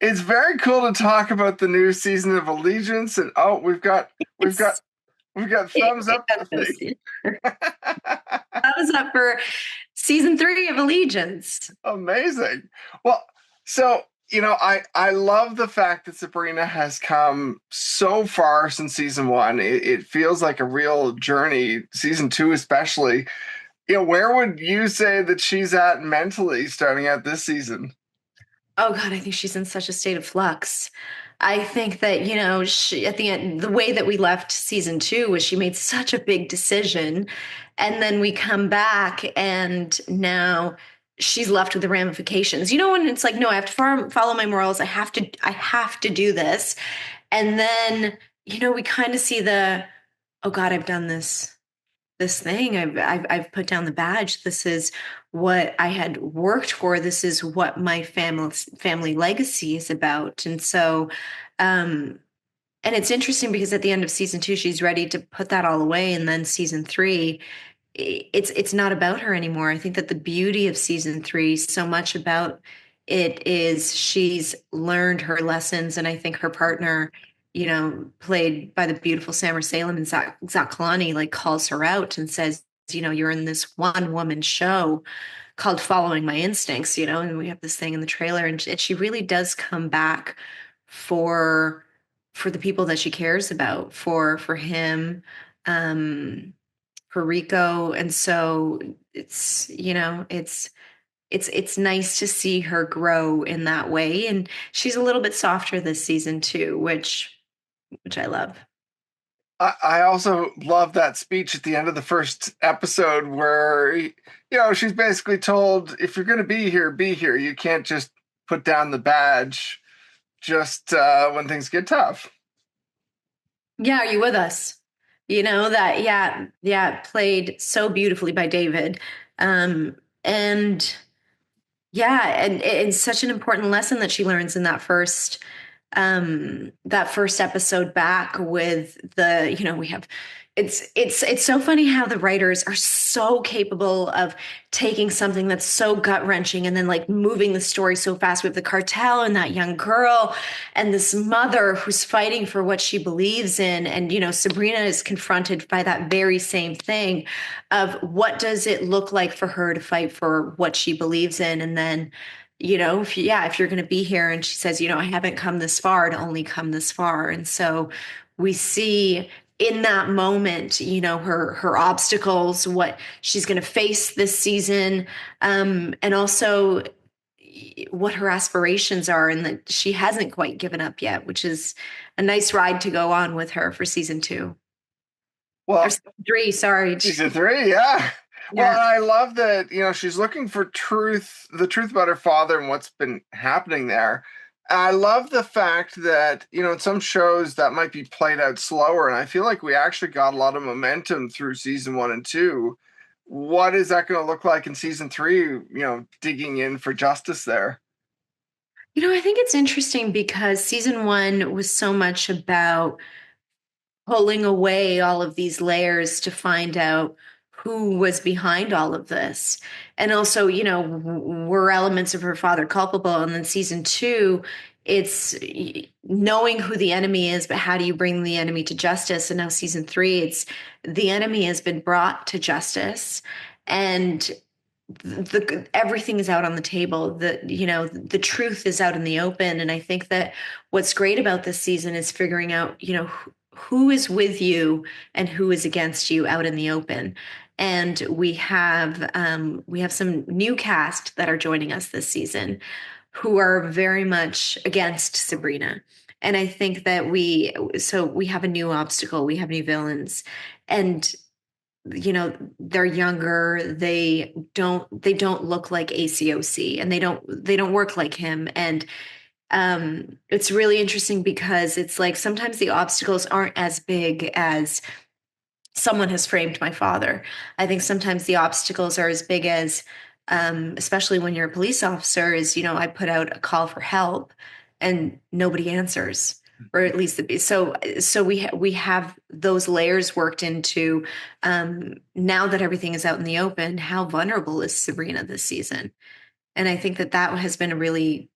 it's very cool to talk about the new season of Allegiance, and we've got It's we've got thumbs up to the yes. thing. That was up for season 3 of Allegiance. Amazing. Well, so I love the fact that Sabrina has come so far since season one. It feels like a real journey. Season two, especially. Where would you say that she's at mentally starting out this season? Oh God, I think she's in such a state of flux. I think that, she, at the end, the way that we left season 2 was she made such a big decision. And then we come back and now she's left with the ramifications. When it's like, no, I have to follow my morals. I have to do this. And then, we kind of see oh God, I've done this thing. I've put down the badge. This is what I had worked for. This is what my family legacy is about. And so, and it's interesting because at the end of season 2, she's ready to put that all away, and then season 3, it's not about her anymore. I think that the beauty of season 3, so much about it is she's learned her lessons, and I think her partner, played by the beautiful Samara Salem and Zach Kalani, like calls her out and says, you're in this one woman show called Following My Instincts, and we have this thing in the trailer, and she really does come back for the people that she cares about, for him, um, for Rico. And so it's nice to see her grow in that way. And she's a little bit softer this season too, which I love. I also love that speech at the end of the first episode where, she's basically told, if you're going to be here, be here. You can't just put down the badge just when things get tough. Yeah, are you with us? That, yeah, played so beautifully by David. And yeah, and it's such an important lesson that she learns in that first episode back with we have it's so funny how the writers are so capable of taking something that's so gut-wrenching and then like moving the story so fast with the cartel and that young girl and this mother who's fighting for what she believes in. And Sabrina is confronted by that very same thing of what does it look like for her to fight for what she believes in. And then if you're going to be here, and she says, I haven't come this far to only come this far. And so we see in that moment, her obstacles, what she's going to face this season, and also what her aspirations are, and that she hasn't quite given up yet, which is a nice ride to go on with her for season 2 or Well, season 3. Sorry. season three, yeah. Well, Yeah. and I love that, she's looking for the truth about her father and what's been happening there. And I love the fact that, in some shows that might be played out slower, and I feel like we actually got a lot of momentum through season one and two. What is that going to look like in season three, digging in for justice there? I think it's interesting because season 1 was so much about pulling away all of these layers to find out who was behind all of this. And also, were elements of her father culpable? And then season 2, it's knowing who the enemy is, but how do you bring the enemy to justice? And now season 3, it's the enemy has been brought to justice, and everything is out on the table. The truth is out in the open. And I think that what's great about this season is figuring out, who is with you and who is against you out in the open. And we have some new cast that are joining us this season who are very much against Sabrina. And I think that we have a new obstacle, we have new villains, and they're younger, they don't look like ACOC, and they don't work like him. And it's really interesting because it's like sometimes the obstacles aren't as big as someone has framed my father. I think sometimes the obstacles are as big as, especially when you're a police officer, is, I put out a call for help and nobody answers, or at least so we have those layers worked into, now that everything is out in the open. How vulnerable is Sabrina this season? And I think that has been a really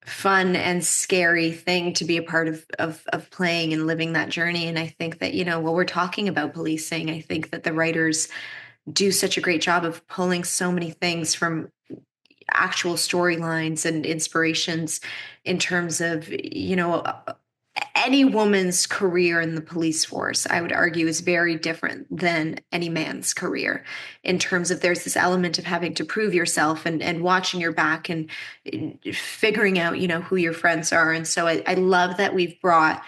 fun and scary thing to be a part of playing and living that journey. And I think that, while we're talking about policing, I think that the writers do such a great job of pulling so many things from actual storylines and inspirations in terms of, any woman's career in the police force, I would argue, is very different than any man's career in terms of there's this element of having to prove yourself and watching your back and figuring out, who your friends are. And so I love that we've brought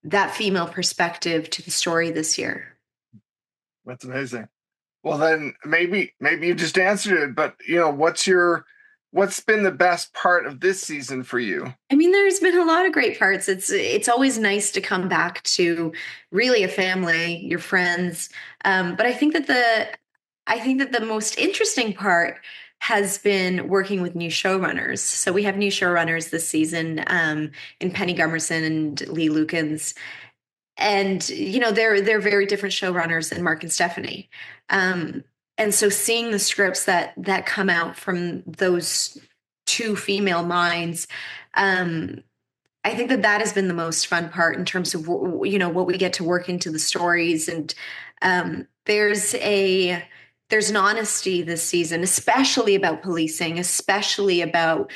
that female perspective to the story this year. That's amazing. Well, then maybe you just answered it, but what's been the best part of this season for you? I mean, there's been a lot of great parts. It's always nice to come back to really a family, your friends. But I think that the most interesting part has been working with new showrunners. So we have new showrunners this season, in Penny Gummerson and Ley Lukins. And they're very different showrunners than Mark and Stephanie. And so seeing the scripts that come out from those two female minds, I think that has been the most fun part in terms of what we get to work into the stories. And there's an honesty this season, especially about policing, especially about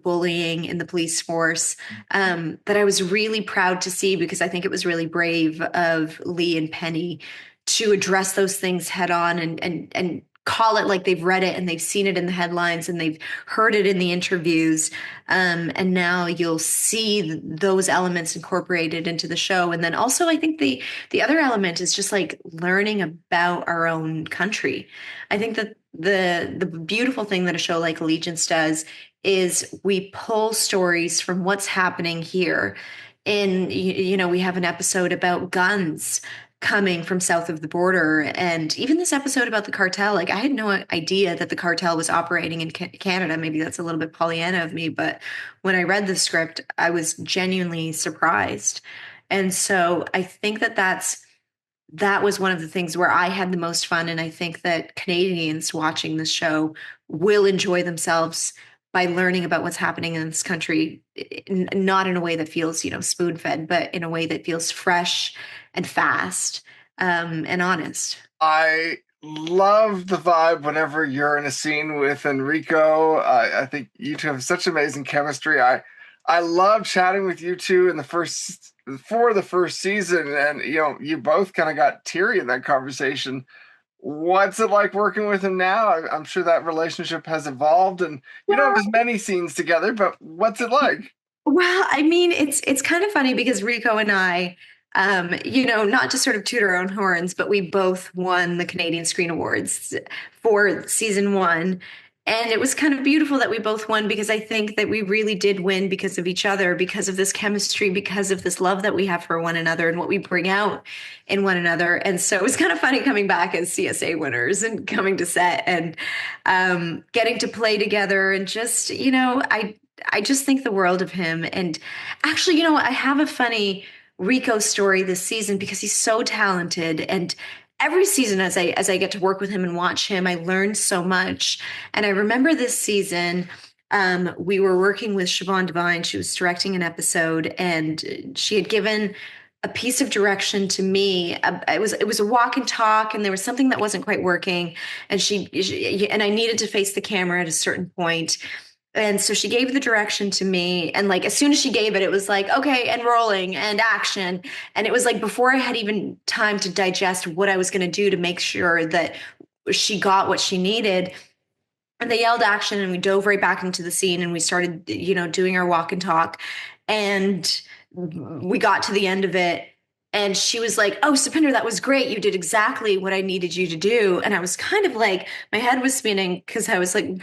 bullying in the police force, that I was really proud to see, because I think it was really brave of Ley and Penny to address those things head on and call it like they've read it and they've seen it in the headlines and they've heard it in the interviews. And now you'll see those elements incorporated into the show. And then also, I think the other element is just like learning about our own country. I think that the beautiful thing that a show like Allegiance does is we pull stories from what's happening here. We have an episode about guns coming from south of the border. And even this episode about the cartel, like I had no idea that the cartel was operating in Canada. Maybe that's a little bit Pollyanna of me, but when I read the script, I was genuinely surprised. And so I think that was one of the things where I had the most fun. And I think that Canadians watching this show will enjoy themselves by learning about what's happening in this country, not in a way that feels, spoon fed, but in a way that feels fresh and fast, and honest. I love the vibe whenever you're in a scene with Enrico. I think you two have such amazing chemistry. I love chatting with you two in the first season, and you both kind of got teary in that conversation. What's it like working with him now? I'm sure that relationship has evolved, and you don't have as many scenes together, but what's it like? Well, I mean, it's kind of funny because Rico and I, not to sort of toot our own horns, but we both won the Canadian Screen Awards for season one. And it was kind of beautiful that we both won, because I think that we really did win because of each other, because of this chemistry, because of this love that we have for one another and what we bring out in one another. And so it was kind of funny coming back as CSA winners and coming to set and getting to play together. And just, I just think the world of him. And actually, I have a funny Rico story this season because he's so talented. And every season as I get to work with him and watch him, I learn so much. And I remember this season, we were working with Siobhan Devine. She was directing an episode, and she had given a piece of direction to me. It was a walk and talk, and there was something that wasn't quite working. And and I needed to face the camera at a certain point. And so she gave the direction to me. And like, as soon as she gave it, it was like, okay, and rolling and action. And it was like, before I had even time to digest what I was going to do to make sure that she got what she needed. And they yelled action, and we dove right back into the scene, and we started, doing our walk and talk. And we got to the end of it. And she was like, "Oh, Supinder, that was great. You did exactly what I needed you to do." And I was kind of like, my head was spinning because I was like,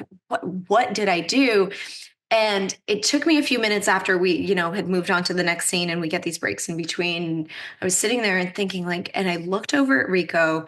what did I do? And it took me a few minutes after we, had moved on to the next scene, and we get these breaks in between. I was sitting there and thinking, like, and I looked over at Rico,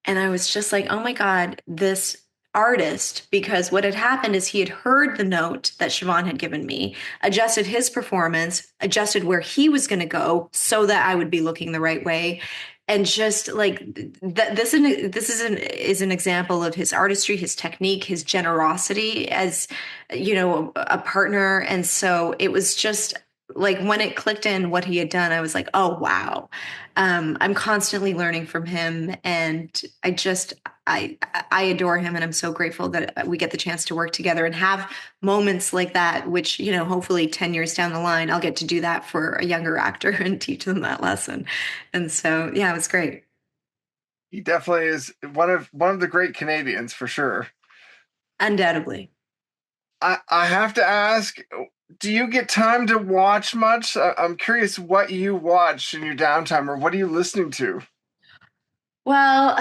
and I was just like, oh my God, this artist, because what had happened is he had heard the note that Siobhan had given me, adjusted his performance, adjusted where he was going to go so that I would be looking the right way. And just like this is an example of his artistry, his technique, his generosity as, you know, a partner. And so it was just like when it clicked in what he had done, I was like, oh wow. I'm constantly learning from him, and I adore him, and I'm so grateful that we get the chance to work together and have moments like that, which, you know, hopefully 10 years down the line, I'll get to do that for a younger actor and teach them that lesson. And so, yeah, it was great. He definitely is one of the great Canadians for sure. Undoubtedly. I have to ask, do you get time to watch much? I'm curious what you watch in your downtime, or what are you listening to? Well,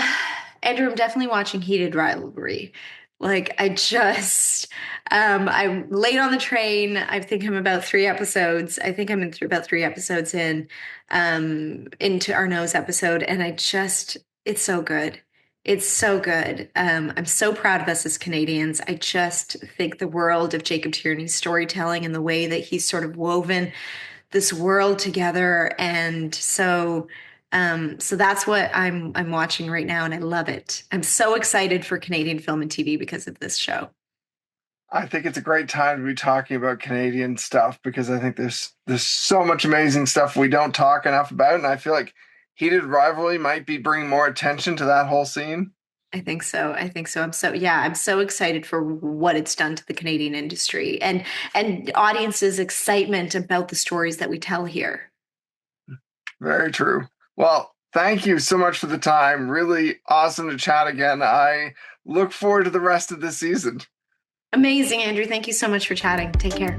Andrew, I'm definitely watching Heated Rivalry. Like I'm late on the train. I think I'm about 3 episodes. I think I'm about 3 episodes into our nose episode, and it's so good. It's so good. I'm so proud of us as Canadians. I just think the world of Jacob Tierney's storytelling and the way that he's sort of woven this world together. And so that's what I'm watching right now, and I love it. I'm so excited for Canadian film and TV because of this show. I think it's a great time to be talking about Canadian stuff, because I think there's so much amazing stuff we don't talk enough about, and I feel like Heated Rivalry might be bringing more attention to that whole scene. I think so. I think so. I'm so excited for what it's done to the Canadian industry and audiences' excitement about the stories that we tell here. Very true. Well, thank you so much for the time. Really awesome to chat again. I look forward to the rest of this season. Amazing, Andrew. Thank you so much for chatting. Take care.